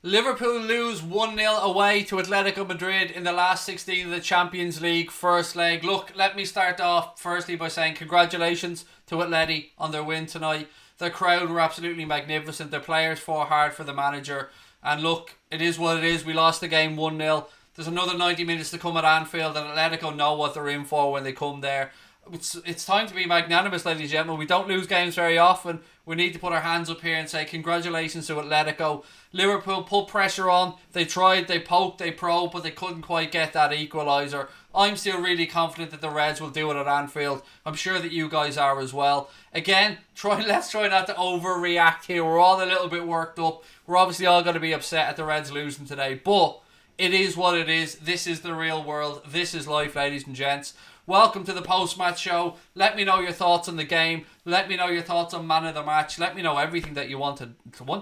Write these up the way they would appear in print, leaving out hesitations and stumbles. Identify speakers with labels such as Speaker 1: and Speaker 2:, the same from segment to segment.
Speaker 1: Liverpool lose 1-0 away to Atletico Madrid in the last 16 of the Champions League first leg. Look, let me start off firstly by saying congratulations to Atleti on their win tonight. The crowd were absolutely magnificent. The players fought hard for the manager. And look, it is what it is. We lost the game 1-0. There's another 90 minutes to come at Anfield, and Atletico know what they're in for when they come there. It's time to be magnanimous, ladies and gentlemen. We don't lose games very often. We need to put our hands up here and say congratulations to Atletico. Liverpool put pressure on. They tried, they poked, they probed, but they couldn't quite get that equaliser. I'm still really confident that the Reds will do it at Anfield. I'm sure that you guys are as well. Again, let's try not to overreact here. We're all a little bit worked up. We're obviously all going to be upset at the Reds losing today, but it is what it is. This is the real world. This is life, ladies and gents. Welcome to the post-match show. Let me know your thoughts on the game. Let me know your thoughts on man of the match. Let me know everything that you want to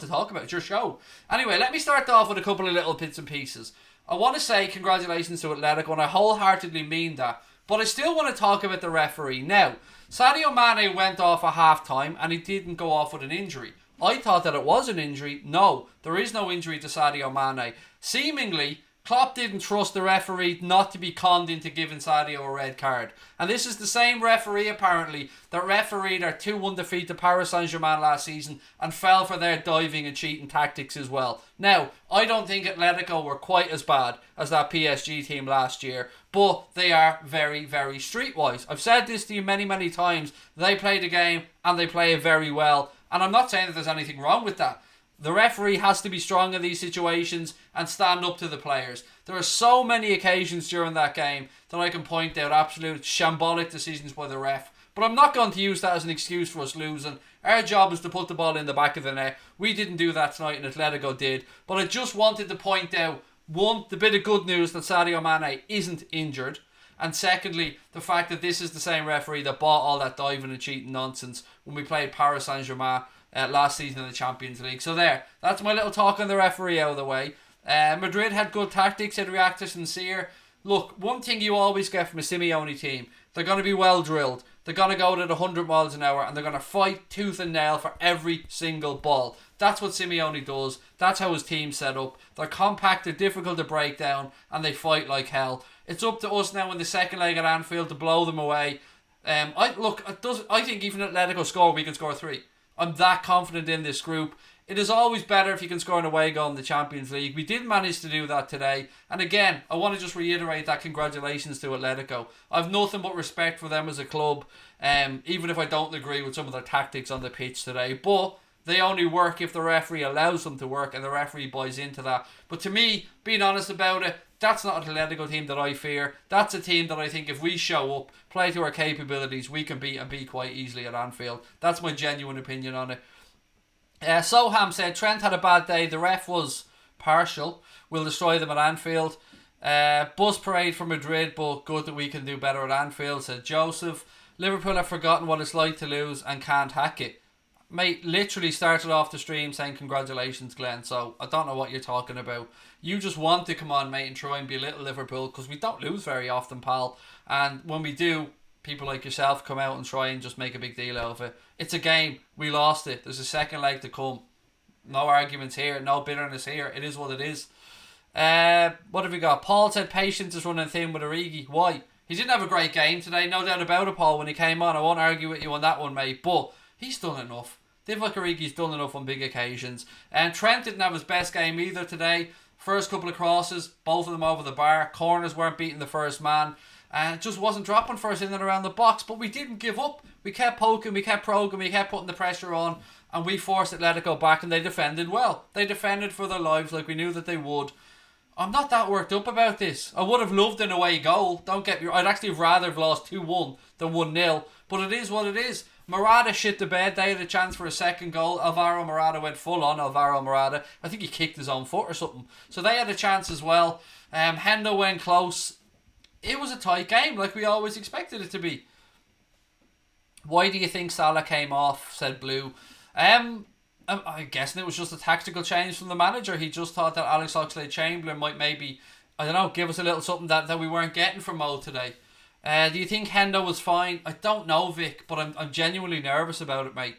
Speaker 1: talk about. It's your show. Anyway, let me start off with a couple of little bits and pieces. I want to say congratulations to Atletico, and I wholeheartedly mean that. But I still want to talk about the referee. Now, Sadio Mane went off at half-time, and he didn't go off with an injury. I thought that it was an injury. No, there is no injury to Sadio Mane. Seemingly, Klopp didn't trust the referee not to be conned into giving Sadio a red card. And this is the same referee, apparently, that refereed our 2-1 defeat to Paris Saint-Germain last season and fell for their diving and cheating tactics as well. Now, I don't think Atletico were quite as bad as that PSG team last year, but they are very, very streetwise. I've said this to you many, many times. They play the game and they play it very well. And I'm not saying that there's anything wrong with that. The referee has to be strong in these situations and stand up to the players. There are so many occasions during that game that I can point out absolute shambolic decisions by the ref. But I'm not going to use that as an excuse for us losing. Our job is to put the ball in the back of the net. We didn't do that tonight and Atletico did. But I just wanted to point out, one, the bit of good news that Sadio Mane isn't injured. And secondly, the fact that this is the same referee that bought all that diving and cheating nonsense when we played Paris Saint-Germain last season in the Champions League. So that's my little talk on the referee out of the way. Madrid had good tactics, had reacted sincere. Look, one thing you always get from a Simeone team, they're going to be well drilled. They're going to go at 100 miles an hour and they're going to fight tooth and nail for every single ball. That's what Simeone does. That's how his team's set up. They're compact, they're difficult to break down, and they fight like hell. It's up to us now in the second leg at Anfield to blow them away. I think even Atletico score, we can score 3. I'm that confident in this group. It is always better if you can score an away goal in the Champions League. We did manage to do that today. And again, I want to just reiterate that congratulations to Atletico. I've nothing but respect for them as a club, even if I don't agree with some of their tactics on the pitch today. But they only work if the referee allows them to work and the referee buys into that. But to me, being honest about it, that's not an Atletico team that I fear. That's a team that I think if we show up, play to our capabilities, we can beat and beat quite easily at Anfield. That's my genuine opinion on it. Soham said Trent had a bad day. The ref was partial. We'll destroy them at Anfield. Bus parade for Madrid, but good that we can do better at Anfield, said Joseph. Liverpool have forgotten what it's like to lose and can't hack it. Mate, literally started off the stream saying congratulations, Glenn, so I don't know what you're talking about. You just want to come on, mate, and try and be a little Liverpool, because we don't lose very often, pal. And when we do, people like yourself come out and try and just make a big deal out of it. It's a game. We lost it. There's a second leg to come. No arguments here. No bitterness here. It is what it is. What have we got? Paul said patience is running thin with Origi. Why? He didn't have a great game today, no doubt about it, Paul, when he came on. I won't argue with you on that one, mate, but he's done enough. Divock Origi's done enough on big occasions. And Trent didn't have his best game either today. First couple of crosses, both of them over the bar. Corners weren't beating the first man. And it just wasn't dropping for us in and around the box. But we didn't give up. We kept poking, we kept probing, we kept putting the pressure on. And we forced Atletico back and they defended well. They defended for their lives like we knew that they would. I'm not that worked up about this. I would have loved an away goal. Don't get me wrong. I'd actually rather have lost 2-1 than 1-0. But it is what it is. Morata shit the bed. They had a chance for a second goal. Alvaro Morata went full on Alvaro Morata. I think he kicked his own foot or something. So they had a chance as well. Hendo went close. It was a tight game like we always expected it to be. Why do you think Salah came off? Said Blue. I'm guessing it was just a tactical change from the manager. He just thought that Alex Oxlade-Chamberlain might maybe, I don't know, give us a little something that we weren't getting from Mo today. Do you think Hendo was fine? I don't know, Vic, but I'm genuinely nervous about it, mate.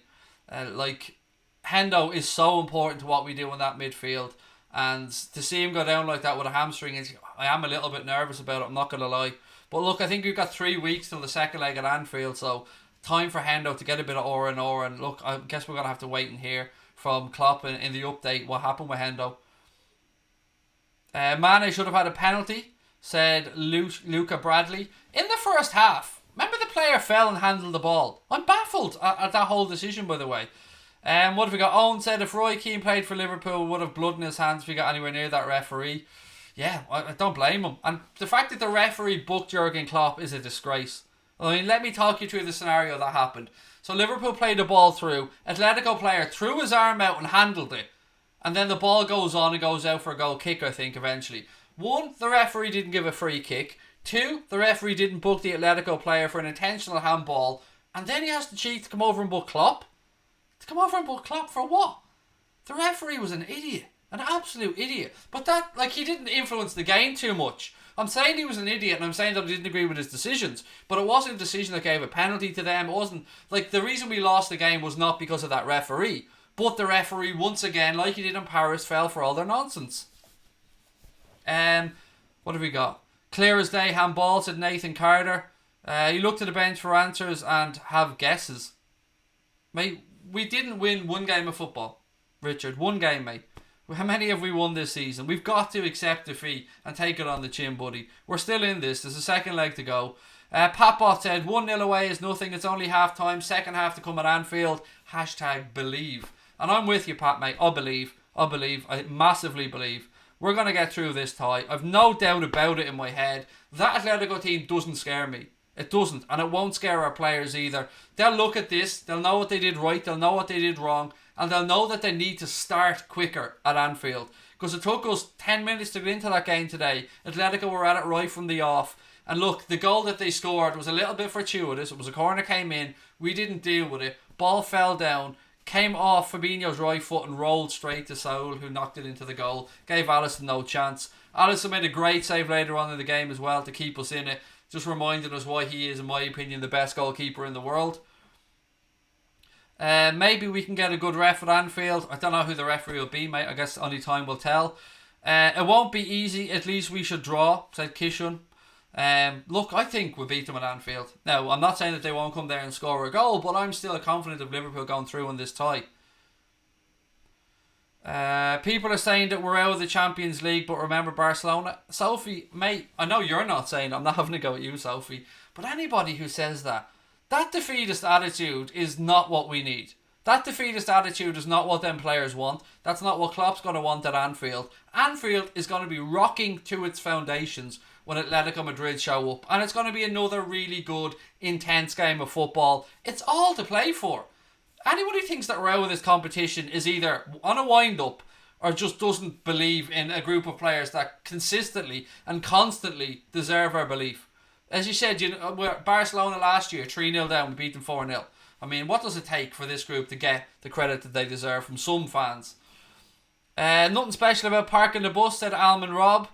Speaker 1: Hendo is so important to what we do in that midfield. And to see him go down like that with a hamstring, I am a little bit nervous about it, I'm not going to lie. But look, I think we've got 3 weeks till the second leg at Anfield, so time for Hendo to get a bit of aura and aura. And look, I guess we're going to have to wait and hear from Klopp in the update what happened with Hendo. Mane should have had a penalty, said Luca Bradley. In the first half, remember the player fell and handled the ball. I'm baffled at that whole decision, by the way. What have we got? Owen said if Roy Keane played for Liverpool, would have blood in his hands if he got anywhere near that referee. Yeah, I don't blame him. And the fact that the referee booked Jurgen Klopp is a disgrace. I mean, let me talk you through the scenario that happened. So Liverpool played the ball through. Atletico player threw his arm out and handled it. And then the ball goes on and goes out for a goal kick, I think, eventually. 1, the referee didn't give a free kick. 2, the referee didn't book the Atletico player for an intentional handball. And then he has the cheek to come over and book Klopp. To come over and book Klopp for what? The referee was an idiot. An absolute idiot. But that, he didn't influence the game too much. I'm saying he was an idiot and I'm saying that I didn't agree with his decisions. But it wasn't a decision that gave a penalty to them. It wasn't, the reason we lost the game was not because of that referee. But the referee, once again, like he did in Paris, fell for all their nonsense. What have we got? Clear as day handball, said Nathan Carter. You look to the bench for answers and have guesses. Mate, we didn't win one game of football. Richard, one game, mate. How many have we won this season? We've got to accept defeat and take it on the chin, buddy. We're still in this. There's a second leg to go. Patbot said 1-0 away is nothing. It's only half time. Second half to come at Anfield. #believe. And I'm with you, Pat, mate. I believe. I massively believe. We're going to get through this tie. I've no doubt about it in my head. That Atletico team doesn't scare me. It doesn't. And it won't scare our players either. They'll look at this. They'll know what they did right. They'll know what they did wrong. And they'll know that they need to start quicker at Anfield. Because it took us 10 minutes to get into that game today. Atletico were at it right from the off. And look, the goal that they scored was a little bit fortuitous. It was a corner came in. We didn't deal with it. Ball fell down. Came off Fabinho's right foot and rolled straight to Saul, who knocked it into the goal. Gave Alisson no chance. Alisson made a great save later on in the game as well to keep us in it. Just reminding us why he is, in my opinion, the best goalkeeper in the world. Maybe we can get a good ref at Anfield. I don't know who the referee will be, mate. I guess only time will tell. It won't be easy. At least we should draw, said Kishun. Look, I think we'll beat them at Anfield. Now, I'm not saying that they won't come there and score a goal, but I'm still confident of Liverpool going through in this tie. People are saying that we're out of the Champions League, but remember Barcelona. Sophie, mate, I know you're not saying, I'm not having a go at you, Sophie, but anybody who says that defeatist attitude is not what we need. That defeatist attitude is not what them players want. That's not what Klopp's going to want at Anfield. Anfield is going to be rocking to its foundations when Atletico Madrid show up. And it's going to be another really good, intense game of football. It's all to play for. Anybody who thinks that we're out of this competition is either on a wind-up or just doesn't believe in a group of players that consistently and constantly deserve our belief. As you said, Barcelona last year, 3-0 down, we beat them 4-0. I mean, what does it take for this group to get the credit that they deserve from some fans? Nothing special about parking the bus, said Alman Robb.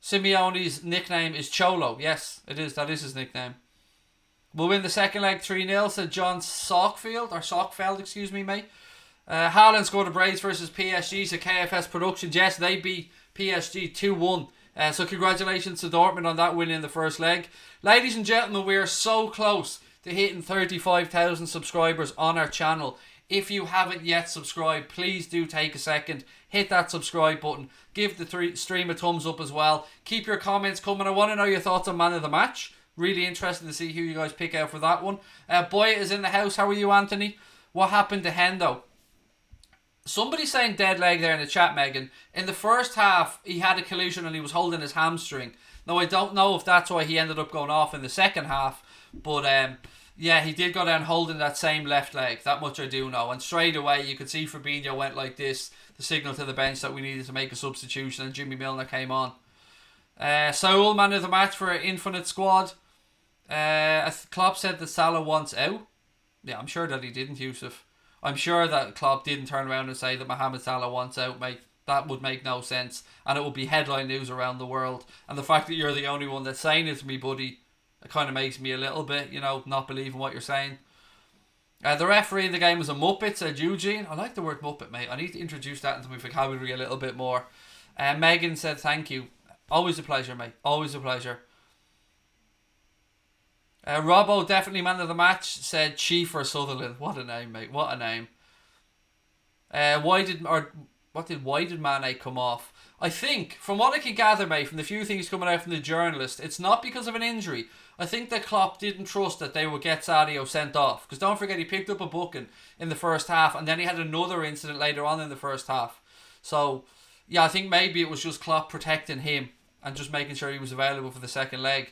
Speaker 1: Simeone's nickname is Cholo. Yes, it is. That is his nickname. We'll win the second leg 3-0, said John Sockfeld, excuse me, mate. Haaland scored a brace versus PSG, so KFS Productions. Yes, they beat PSG 2-1. So congratulations to Dortmund on that win in the first leg. Ladies and gentlemen, we are so close to hitting 35,000 subscribers on our channel. If you haven't yet subscribed, please do take a second, hit that subscribe button, give the stream a thumbs up as well. Keep your comments coming. I want to know your thoughts on Man of the Match. Really interested to see who you guys pick out for that one. Boy is in the house. How are you, Anthony? What happened to Hendo? Somebody saying dead leg there in the chat, Megan. In the first half, he had a collision and he was holding his hamstring. Now, I don't know if that's why he ended up going off in the second half. But, yeah, he did go down holding that same left leg. That much I do know. And straight away, you could see Fabinho went like this. The signal to the bench that we needed to make a substitution. And Jimmy Milner came on. Saul, man of the match for an infinite squad. Klopp said that Salah wants out. Yeah, I'm sure that he didn't, Yusuf. I'm sure that Klopp didn't turn around and say that Mohamed Salah wants out, mate. That would make no sense. And it would be headline news around the world. And the fact that you're the only one that's saying it to me, buddy, it kind of makes me a little bit, not believing what you're saying. The referee in the game was a Muppet, said Eugene. I like the word Muppet, mate. I need to introduce that into my vocabulary a little bit more. Megan said thank you. Always a pleasure, mate. Always a pleasure. Robbo, definitely man of the match, said Chief or Sutherland. What a name, mate. What a name. Why did Mane come off? I think, from what I can gather, mate, from the few things coming out from the journalist, it's not because of an injury. I think that Klopp didn't trust that they would get Sadio sent off. Because don't forget, he picked up a booking in the first half, and then he had another incident later on in the first half. So, yeah, I think maybe it was just Klopp protecting him and just making sure he was available for the second leg.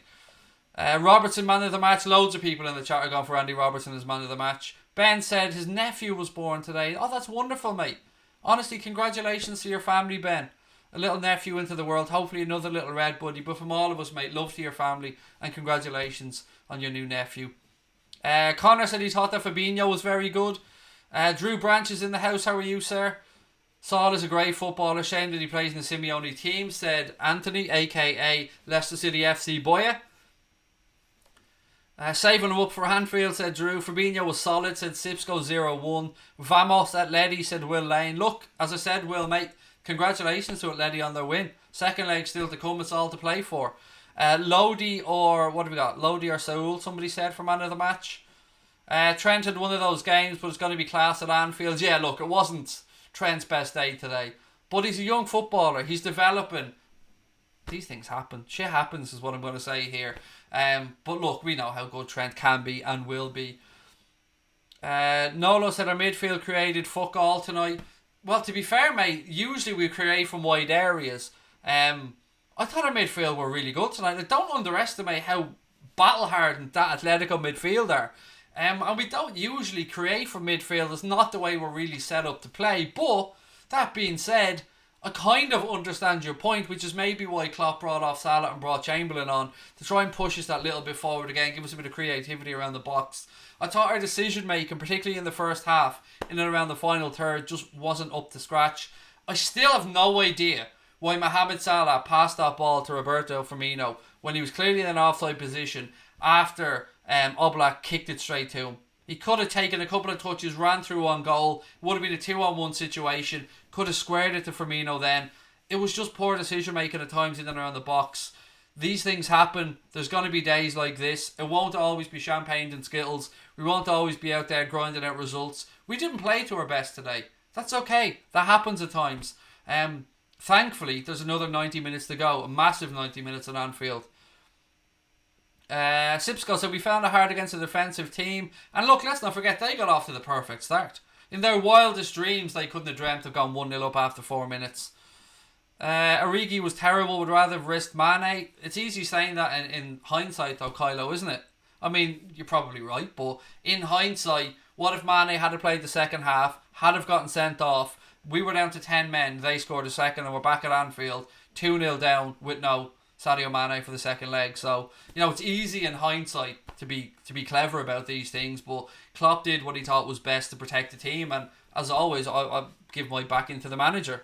Speaker 1: Robertson, man of the match. Loads of people in the chat are going for Andy Robertson as man of the match. Ben said his nephew was born today. Oh, that's wonderful, mate. Honestly, congratulations to your family, Ben. A little nephew into the world. Hopefully another little red buddy. But from all of us, mate, love to your family. And congratulations on your new nephew. Connor said he thought that Fabinho was very good. Drew Branch is in the house. How are you, sir? Saul is a great footballer. Shame that he plays in the Simeone team, said Anthony, a.k.a. Leicester City FC Boya. Saving him up for Anfield, said Drew. Fabinho was solid, said Sipsco 0-1. Vamos Atleti, said Will Lane. Look, as I said, Will, mate, congratulations to Atleti on their win. Second leg still to come, it's all to play for. Lodi or, what have we got? Lodi or Saul, somebody said, for man of the match. Trent had one of those games, but it's going to be class at Anfield. Yeah, look, it wasn't Trent's best day today. But he's a young footballer. He's developing. These things happen. Shit happens is what I'm going to say here. But look, we know how good Trent can be and will be. Nolo said our midfield created fuck all tonight. Well, to be fair, mate, usually we create from wide areas. I thought our midfield were really good tonight. Like, don't underestimate how battle-hardened that Atletico midfield are. And we don't usually create from midfield. It's not the way we're really set up to play. But, that being said, I kind of understand your point, which is maybe why Klopp brought off Salah and brought Chamberlain on, to try and push us that little bit forward again, give us a bit of creativity around the box. I thought our decision making, particularly in the first half, in and around the final third, just wasn't up to scratch. I still have no idea why Mohamed Salah passed that ball to Roberto Firmino when he was clearly in an offside position after Oblak kicked it straight to him. He could have taken a couple of touches, ran through on goal, would have been a 2-on-1 situation, could have squared it to Firmino then. It was just poor decision making at times in and around the box. These things happen. There's going to be days like this. It won't always be champagne and Skittles. We won't always be out there grinding out results. We didn't play to our best today. That's okay. That happens at times. Thankfully, there's another 90 minutes to go. A massive 90 minutes at Anfield. Sipsco said we found it hard against a defensive team. And look, let's not forget, they got off to the perfect start. In their wildest dreams, they couldn't have dreamt of gone 1-0 up after 4 minutes. Origi was terrible, would rather have risked Mane. It's easy saying that in hindsight though, Kylo, isn't it? I mean, you're probably right, but in hindsight, what if Mane had played the second half, had have gotten sent off, we were down to 10 men, they scored a second and we're back at Anfield, 2-0 down with no Sadio Mane for the second leg. So, you know, it's easy in hindsight to be clever about these things, but Klopp did what he thought was best to protect the team, and as always, I'll give my backing to the manager.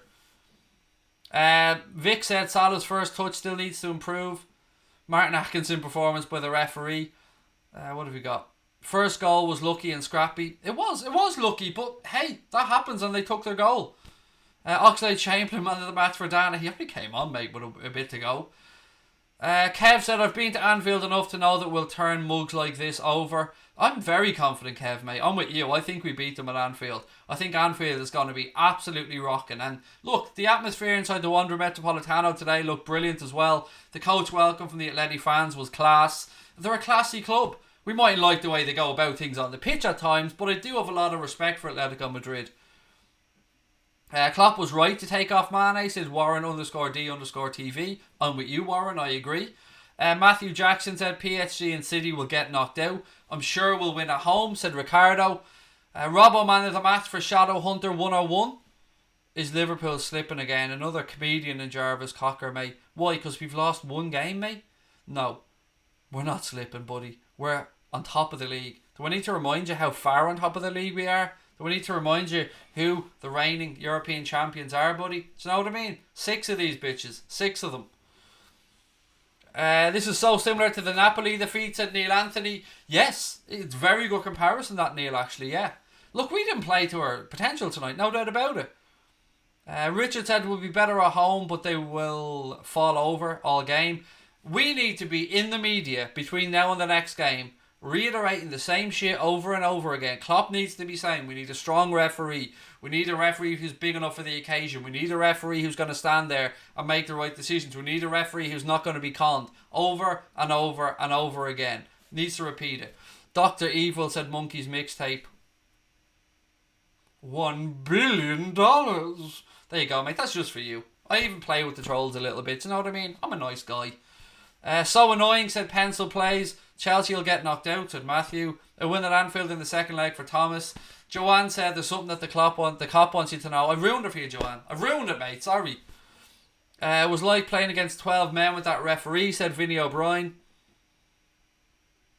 Speaker 1: Vic said Salah's first touch still needs to improve. Martin Atkinson performance by the referee. What have we got? First goal was lucky and scrappy. It was lucky, but hey, that happens and they took their goal. Oxlade-Chamberlain man of the match for Dana. He only came on, mate, with a bit to go. Kev said, I've been to Anfield enough to know that we'll turn mugs like this over. I'm very confident, Kev, mate. I'm with you. I think we beat them at Anfield. I think Anfield is going to be absolutely rocking. And look, the atmosphere inside the Wanda Metropolitano today looked brilliant as well. The coach welcome from the Atleti fans was class. They're a classy club. We mightn't like the way they go about things on the pitch at times, but I do have a lot of respect for Atletico Madrid. Klopp was right to take off Mane, says Warren_D_TV. I'm with you, Warren, I agree. Matthew Jackson said PSG and City will get knocked out. I'm sure we'll win at home, said Ricardo. Robbo man of the match for Shadow Hunter 101. Is Liverpool slipping again? Another comedian in Jarvis Cocker, mate. Why? Because we've lost one game, mate? No, we're not slipping, buddy. We're on top of the league. Do I need to remind you how far on top of the league we are? Do we need to remind you who the reigning European champions are, buddy? Do you know what I mean? 6 of these bitches. 6 of them. This is so similar to the Napoli defeat, said Neil Anthony. Yes, it's very good comparison, that, Neil, actually, yeah. Look, we didn't play to our potential tonight, no doubt about it. Richard said we'll be better at home, but they will fall over all game. We need to be in the media between now and the next game, reiterating the same shit over and over again. Klopp needs to be saying we need a strong referee. We need a referee who's big enough for the occasion. We need a referee who's going to stand there and make the right decisions. We need a referee who's not going to be conned over and over and over again. Needs to repeat it. Dr. Evil said Monkey's mixtape. $1 billion. There you go, mate. That's just for you. I even play with the trolls a little bit. You know what I mean? I'm a nice guy. So annoying, said Pencil Plays. Chelsea will get knocked out, said Matthew. A win at Anfield in the second leg for Thomas. Joanne said there's something that the cop wants you to know. I ruined it for you, Joanne. I ruined it, mate. Sorry. It was like playing against 12 men with that referee, said Vinny O'Brien.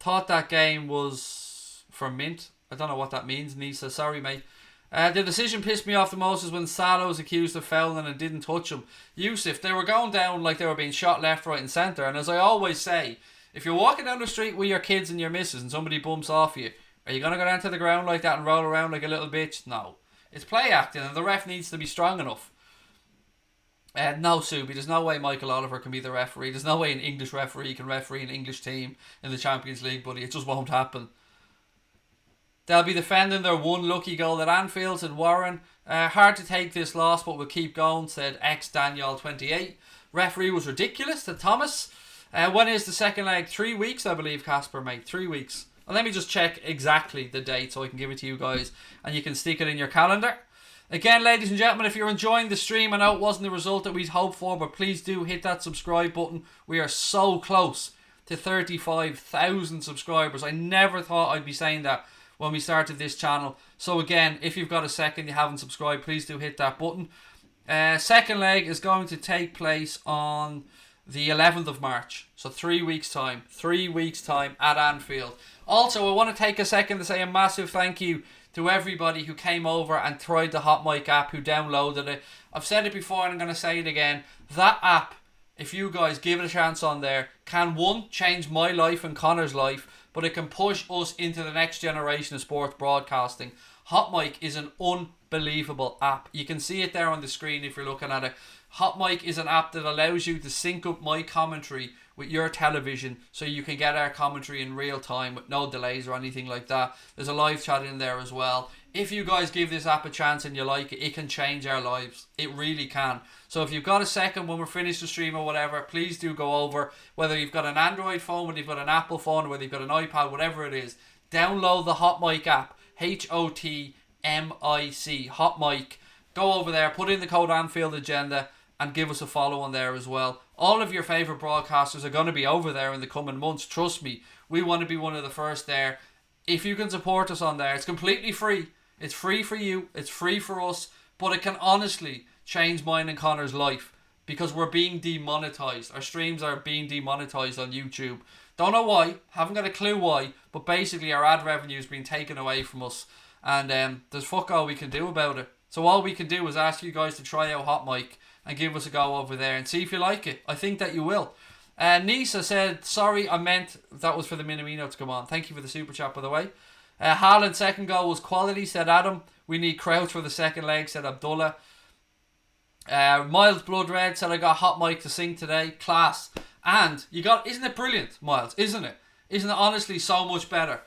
Speaker 1: Thought that game was for mint. I don't know what that means, Nisa. Sorry, mate. The decision pissed me off the most is when Salah was accused of fouling and didn't touch him. Yusuf, they were going down like they were being shot left, right and centre. And as I always say, if you're walking down the street with your kids and your missus and somebody bumps off you, are you going to go down to the ground like that and roll around like a little bitch? No. It's play acting and the ref needs to be strong enough. No, Subi, there's no way Michael Oliver can be the referee. There's no way an English referee can referee an English team in the Champions League, buddy. It just won't happen. They'll be defending their one lucky goal at Anfield, said Warren. Hard to take this loss, but we'll keep going, said ex-Daniel28. Referee was ridiculous, said Thomas. When is the second leg? 3 weeks, I believe, Casper, mate. 3 weeks. And let me just check exactly the date so I can give it to you guys and you can stick it in your calendar. Again, ladies and gentlemen, if you're enjoying the stream, I know it wasn't the result that we'd hoped for, but please do hit that subscribe button. We are so close to 35,000 subscribers. I never thought I'd be saying that when we started this channel. So again, if you've got a second, you haven't subscribed, please do hit that button. Second leg is going to take place on the 11th of March. So 3 weeks time. 3 weeks time at Anfield. Also, I want to take a second to say a massive thank you to everybody who came over and tried the Hot Mic app, who downloaded it. I've said it before and I'm going to say it again. That app, if you guys give it a chance on there, can, one, change my life and Connor's life, but it can push us into the next generation of sports broadcasting. Hot Mic is an unbelievable app. You can see it there on the screen if you're looking at it. Hot Mic is an app that allows you to sync up my commentary with your television so you can get our commentary in real time with no delays or anything like that. There's a live chat in there as well. If you guys give this app a chance and you like it, it can change our lives. It really can. So if you've got a second when we're finished the stream or whatever, please do go over. Whether you've got an Android phone, whether you've got an Apple phone, whether you've got an iPad, whatever it is, download the Hot Mic app. HOTMIC. Hot Mic. Go over there, put in the code Anfield Agenda and give us a follow on there as well. All of your favourite broadcasters are going to be over there in the coming months. Trust me, we want to be one of the first there. If you can support us on there, it's completely free. It's free for you, it's free for us, but it can honestly change mine and Connor's life because we're being demonetized. Our streams are being demonetized on YouTube. Don't know why, haven't got a clue why, but basically our ad revenue is being taken away from us and there's fuck all we can do about it. So all we can do is ask you guys to try out Hot Mic and give us a go over there and see if you like it. I think that you will. Nisa said, sorry, I meant that was for the Minamino to come on. Thank you for the super chat, by the way. Haaland's second goal was quality, said Adam. We need Crouch for the second leg, said Abdullah. Miles Blood Red said, I got Hot Mic to sing today. Class. And you got, isn't it brilliant, Miles? Isn't it? Isn't it honestly so much better?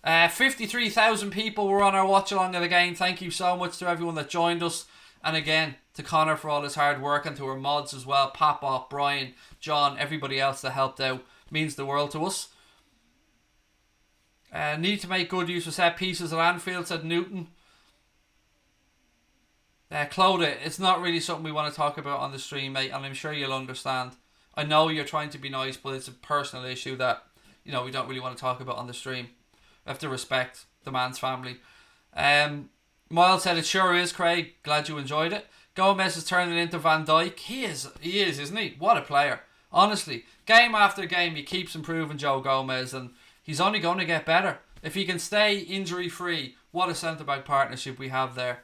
Speaker 1: 53,000 people were on our watch along of the game. Thank you so much to everyone that joined us. And again, to Connor for all his hard work and to our mods as well. Papa, Brian, John, everybody else that helped out. Means the world to us. Need to make good use of set pieces at Anfield, said Newton. Clodagh, it's not really something we want to talk about on the stream, mate, and I'm sure you'll understand. I know you're trying to be nice, but it's a personal issue that, you know, we don't really want to talk about on the stream. We have to respect the man's family. Miles said, it sure is, Craig. Glad you enjoyed it. Gomez is turning into Van Dijk. He is, isn't he? What a player. Honestly, game after game, he keeps improving, Joe Gomez, and he's only going to get better. If he can stay injury-free, what a centre-back partnership we have there.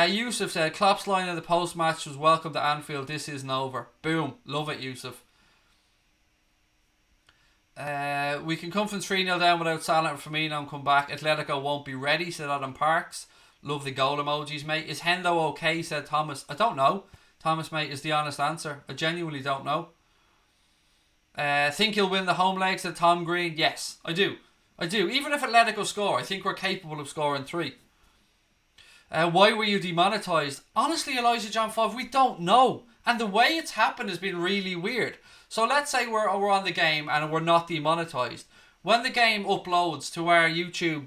Speaker 1: Yusuf said, Klopp's line in the post-match was welcome to Anfield. This isn't over. Boom. Love it, Yusuf. We can come from 3-0 down without Salah and Firmino and come back. Atletico won't be ready, said Adam Parks. Love the goal emojis, mate. Is Hendo okay, said Thomas. I don't know. Thomas, mate, is the honest answer. I genuinely don't know. Think he'll win the home leg, said Tom Green. Yes, I do. Even if Atletico score, I think we're capable of scoring 3. Why were you demonetised? Honestly, Elijah John 5, we don't know. And the way it's happened has been really weird. So let's say we're on the game and we're not demonetised. When the game uploads to our YouTube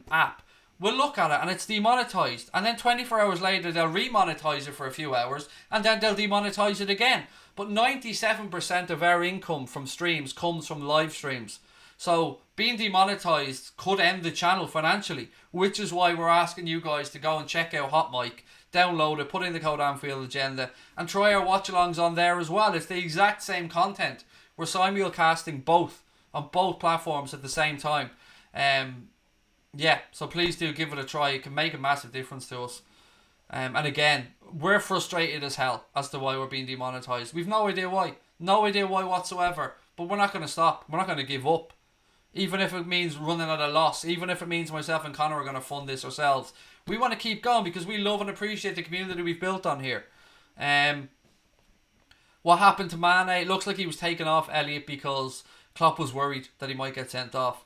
Speaker 1: app, we'll look at it and it's demonetised. And then 24 hours later, they'll remonetise it for a few hours and then they'll demonetise it again. But 97% of our income from streams comes from live streams. So being demonetised could end the channel financially, which is why we're asking you guys to go and check out Hot Mic, download it, put in the code Anfield Agenda, and try our watch-alongs on there as well. It's the exact same content. We're simulcasting both on both platforms at the same time. Yeah, so please do give it a try. It can make a massive difference to us. And again, we're frustrated as hell as to why we're being demonetised. We've no idea why. No idea why whatsoever. But we're not going to stop. We're not going to give up. Even if it means running at a loss. Even if it means myself and Connor are going to fund this ourselves. We want to keep going because we love and appreciate the community we've built on here. What happened to Mane? It looks like he was taken off Elliot because Klopp was worried that he might get sent off.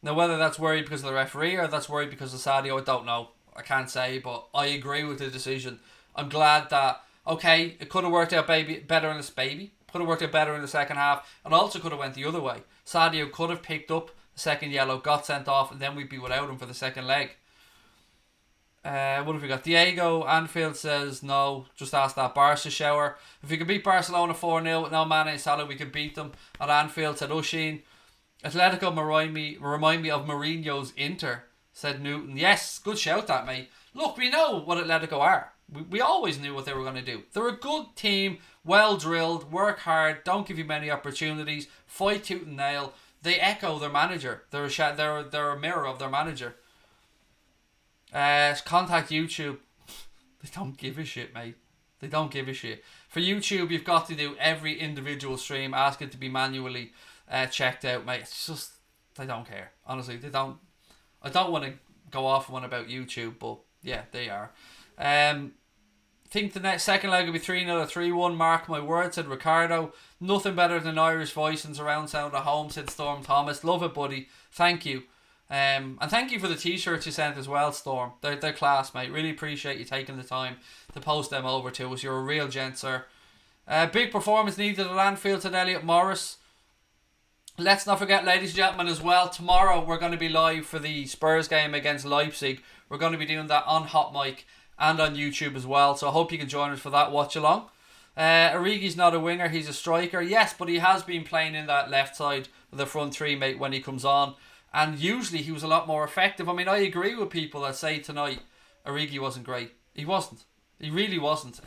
Speaker 1: Now whether that's worried because of the referee or that's worried because of Sadio, I don't know. I can't say, but I agree with the decision. I'm glad that, okay, it could have worked out better in the second half, and also could have went the other way. Sadio could have picked up the second yellow, got sent off, and then we'd be without him for the second leg. What have we got? Diego Anfield says no, just ask that Barca shower. If we could beat Barcelona 4-0 with no Mane and Salah, we could beat them at Anfield, said Ushin. Atletico remind me of Mourinho's Inter, said Newton. Yes, good shout that, mate. Look, we know what Atletico are. We always knew what they were going to do. They're a good team, well drilled, work hard, don't give you many opportunities, fight tooth and nail. They echo their manager. They're a mirror of their manager. Contact YouTube. They don't give a shit, mate. They don't give a shit. For YouTube, you've got to do every individual stream, ask it to be manually checked out, mate. It's just, they don't care. Honestly, they don't. I don't want to go off one about YouTube, but yeah, they are. Think the next second leg will be 3-0 or 3-1. Mark my word, said Ricardo. Nothing better than Irish voice and surround sound at home, said Storm Thomas. Love it, buddy. Thank you. And thank you for the t-shirts you sent as well, Storm. They're class, mate. Really appreciate you taking the time to post them over to us. You're a real gent, sir. Big performance needed at Anfield, said Elliot Morris. Let's not forget, ladies and gentlemen, as well, tomorrow we're going to be live for the Spurs game against Leipzig. We're going to be doing that on Hot Mic and on YouTube as well, so I hope you can join us for that watch along. Origi's not a winger, he's a striker. Yes, but he has been playing in that left side of the front three, mate, when he comes on. And usually he was a lot more effective. I mean, I agree with people that say tonight Origi wasn't great. He wasn't. He really wasn't.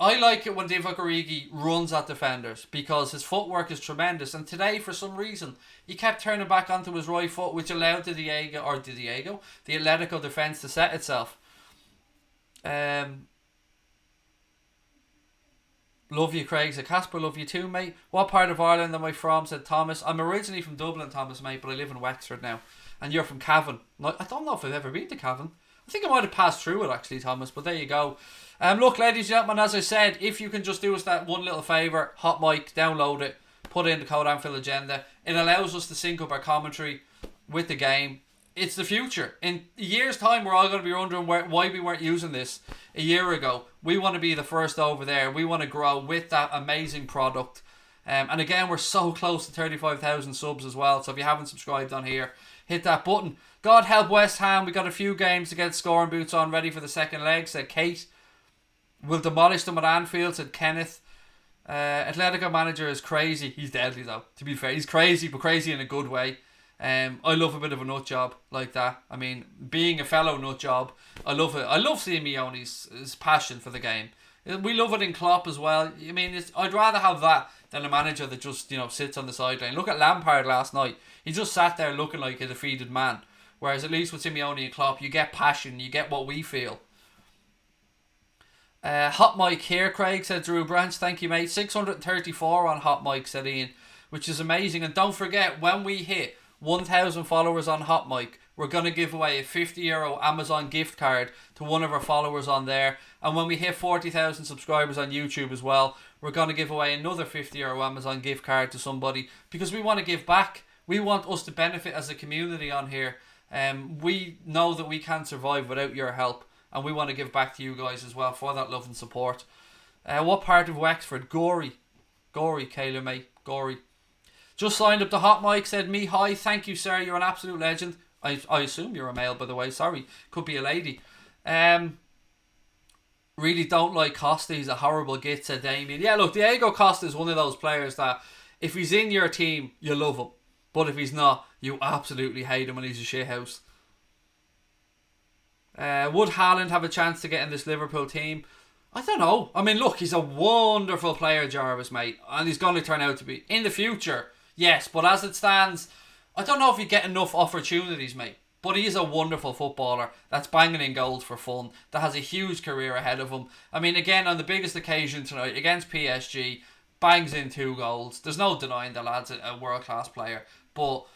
Speaker 1: I like it when Divock Origi runs at defenders because his footwork is tremendous. And today, for some reason, he kept turning back onto his right foot, which allowed the Atletico defence to set itself. Love you, Craig. Said Casper, love you too, mate. What part of Ireland am I from? Said Thomas. I'm originally from Dublin, Thomas, mate, but I live in Wexford now. And you're from Cavan. I don't know if I've ever been to Cavan. I think I might have passed through it actually, Thomas, but there you go. Look, ladies and gentlemen, as I said, if you can just do us that one little favour, Hot Mic, download it, put in the code Anfield Agenda. It allows us to sync up our commentary with the game. It's the future. In a year's time, we're all going to be wondering why we weren't using this a year ago. We want to be the first over there. We want to grow with that amazing product. And again, we're so close to 35,000 subs as well. So if you haven't subscribed on here, hit that button. God help West Ham. We got a few games to get scoring boots on, ready for the second leg, said Kate. We'll demolish them at Anfield, said Kenneth. Atletico manager is crazy. He's deadly though, to be fair. He's crazy, but crazy in a good way. I love a bit of a nut job like that. I mean, being a fellow nut job, I love it. I love Simeone's his passion for the game. We love it in Klopp as well. I mean, I'd rather have that than a manager that just, sits on the sideline. Look at Lampard last night. He just sat there looking like a defeated man. Whereas at least with Simeone and Klopp, you get passion, you get what we feel. Hot Mic here, Craig, said Drew Branch. Thank you, mate. 634 on Hot Mic, said Ian. which is amazing. And don't forget, when we hit 1,000 followers on Hot Mic, we're going to give away a €50 Amazon gift card to one of our followers on there. And when we hit 40,000 subscribers on YouTube as well, we're going to give away another €50 Amazon gift card to somebody, because we want to give back. We want us to benefit as a community on here. We know that we can't survive without your help, and we want to give back to you guys as well for that love and support. What part of Wexford? Gory, Kylian, mate. Gory. Just signed up to Hot Mic, said me hi. Thank you, sir. You're an absolute legend. I assume you're a male, by the way. Sorry. Could be a lady. Really don't like Costa. He's a horrible git, said Damien. Yeah, look, Diego Costa is one of those players that if he's in your team, you love him. But if he's not, you absolutely hate him and he's a shithouse. Would Haaland have a chance to get in this Liverpool team? I don't know. I mean, look, he's a wonderful player, Jarvis, mate. And he's going to turn out to be. In the future, yes. But as it stands, I don't know if you get enough opportunities, mate. But he is a wonderful footballer that's banging in goals for fun, that has a huge career ahead of him. I mean, again, on the biggest occasion tonight, against PSG, bangs in 2 goals. There's no denying the lad's a world-class player. But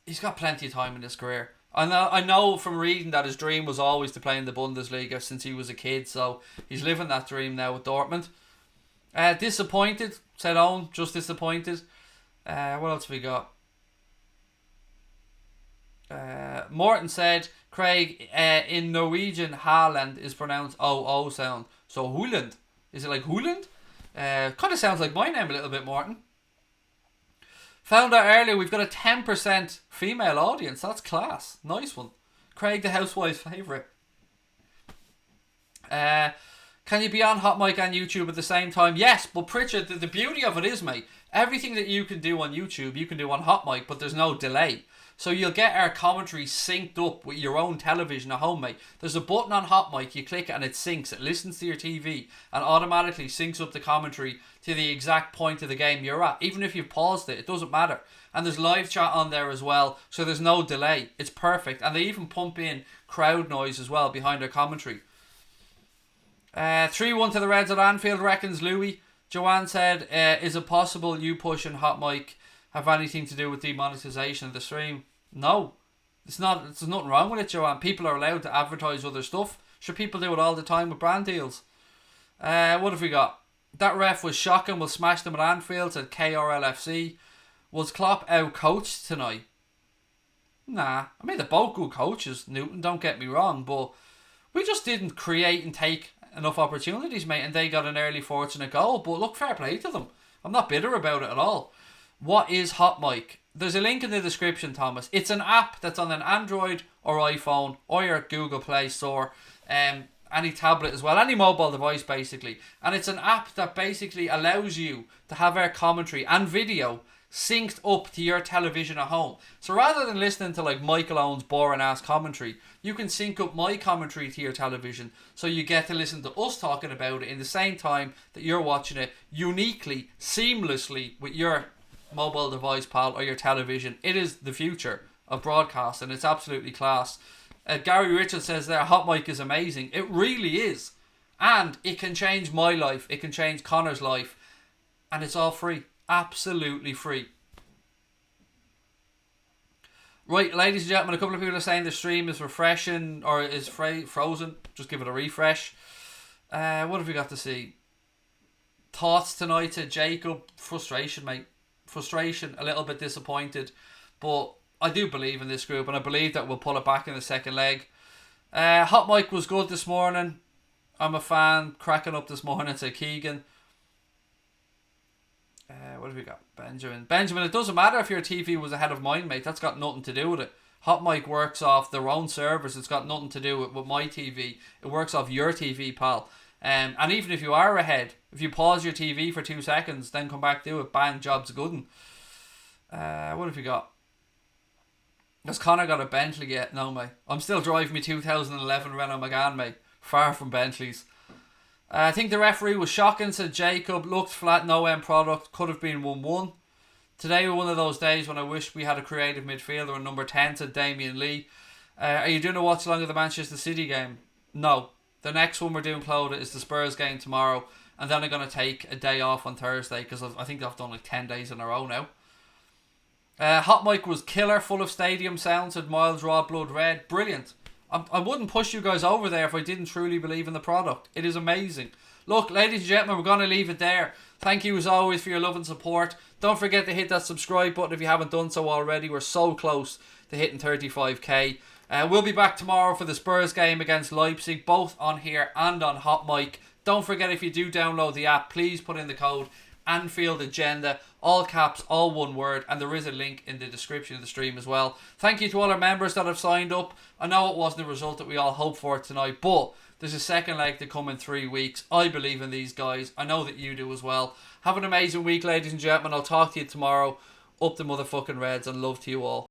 Speaker 1: he's got plenty of time in his career. I know from reading that his dream was always to play in the Bundesliga since he was a kid, so he's living that dream now with Dortmund. Disappointed, said Owen, just disappointed. What else have we got? Morton said, Craig, in Norwegian, Haaland is pronounced O-O sound. So Haaland, is it like Haaland? Kind of sounds like my name a little bit, Morton. Found out earlier we've got a 10% female audience. That's class. Nice one. Craig, the housewife's favourite. Can you be on Hot Mic and YouTube at the same time? Yes, but Pritchard, the beauty of it is, mate, everything that you can do on YouTube, you can do on Hot Mic, but there's no delay. So you'll get our commentary synced up with your own television at home, mate. There's a button on Hot Mic, you click it and it syncs. It listens to your TV and automatically syncs up the commentary to the exact point of the game you're at. Even if you've paused it, it doesn't matter. And there's live chat on there as well, so there's no delay. It's perfect. And they even pump in crowd noise as well behind their commentary. 3-1 to the Reds at Anfield, reckons Louis. Joanne said, is it possible you pushing Hot Mic have anything to do with demonetization of the stream? No. It's not. There's nothing wrong with it, Joanne. People are allowed to advertise other stuff. Sure, people do it all the time with brand deals. What have we got? That ref was shocking. We'll smash them at Anfield, said KRLFC. Was Klopp out-coached tonight? Nah. I mean, they're both good coaches, Newton, don't get me wrong, but we just didn't create and take enough opportunities, mate, and they got an early fortunate goal. But look, fair play to them. I'm not bitter about it at all. What is Hot Mic? There's a link in the description, Thomas. It's an app that's on an Android or iPhone or your Google Play Store, any tablet as well, any mobile device basically. And it's an app that basically allows you to have our commentary and video synced up to your television at home. So rather than listening to like Michael Owen's boring ass commentary, you can sync up my commentary to your television, so you get to listen to us talking about it in the same time that you're watching it, uniquely, seamlessly with your mobile device, pal, or your television. It is the future of broadcast and it's absolutely class. Gary Richards says there, Hot Mic is amazing. It really is. And it can change my life. It can change Connor's life. And it's all free. Absolutely free. Right, ladies and gentlemen, a couple of people are saying the stream is refreshing or is frozen. Just give it a refresh. What have we got to see? Thoughts tonight to Jacob. Frustration, mate. Frustration. A little bit disappointed. But I do believe in this group and I believe that we'll pull it back in the second leg. Hot Mic was good this morning. I'm a fan. Cracking up this morning to Keegan. What have we got? Benjamin, it doesn't matter if your TV was ahead of mine, mate. That's got nothing to do with it. Hot Mic works off their own servers. It's got nothing to do with my TV. It works off your TV, pal. And even if you are ahead, if you pause your TV for 2 seconds, then come back to it, bang, job's good. What have we got? Has Connor got a Bentley yet? No, mate. I'm still driving me 2011 Renault Megane, mate. Far from Bentleys. I think the referee was shocking, said Jacob. Looked flat, no end product. Could have been 1-1. Today was one of those days when I wish we had a creative midfielder in number 10, said Damien Lee. Are you doing a watch along of the Manchester City game? No. The next one we're doing, Clodagh, is the Spurs game tomorrow. and then I'm going to take a day off on Thursday because I think I've done like 10 days in a row now. Hot Mic was killer, full of stadium sounds, said Miles Raw Blood Red. Brilliant. I wouldn't push you guys over there if I didn't truly believe in the product. It is amazing. Look, ladies and gentlemen, we're going to leave it there. Thank you as always for your love and support. Don't forget to hit that subscribe button if you haven't done so already. We're so close to hitting 35k. We'll be back tomorrow for the Spurs game against Leipzig, both on here and on Hot Mic. Don't forget, if you do download the app, please put in the code Anfield Agenda, all caps, all one word, and there is a link in the description of the stream as well. Thank you to all our members that have signed up. I know it wasn't the result that we all hoped for tonight, but there's a second leg to come in 3 weeks. I believe in these guys. I know that you do as well. Have an amazing week, ladies and gentlemen. I'll talk to you tomorrow. Up the motherfucking Reds, and love to you all.